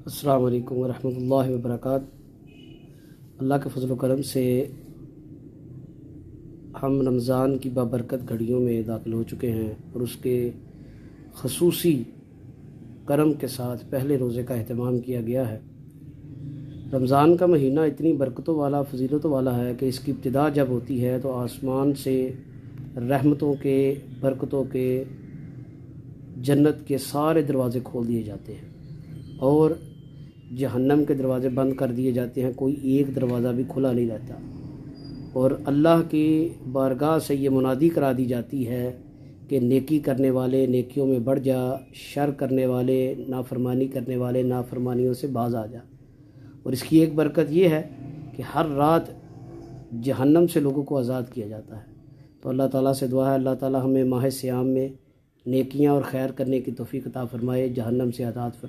अस्सलाम वालेकुम वरहमतुल्लाहि वबरकातुहू। अल्लाह के फजल व करम से हम रमज़ान की बाबरकत घड़ियों में दाखिल हो चुके हैं और उसके खसूसी करम के साथ पहले रोज़े का अहतमाम किया गया है। रमज़ान का महीना इतनी बरकतों वाला, फजीलतों वाला है कि इसकी इब्तिदा जब होती है तो आसमान से रहमतों के, बरकतों के, जन्नत के सारे दरवाज़े खोल दिए जाते हैं और जहन्नम के दरवाज़े बंद कर दिए जाते हैं। कोई एक दरवाज़ा भी खुला नहीं रहता और अल्लाह की बारगाह से ये मुनादी करा दी जाती है कि नेकी करने वाले नेकियों में बढ़ जा, शर करने वाले, नाफरमानी करने वाले नाफरमानियों से बाज आ जा। और इसकी एक बरकत ये है कि हर रात जहन्नम से लोगों को आज़ाद किया जाता है। तो अल्लाह ताला से दुआ है, अल्लाह ताला हमें माह सियाम में नेकियां और खैर करने की तौफीक अता फ़रमाए, जहन्नम से आज़ाद फरमाए।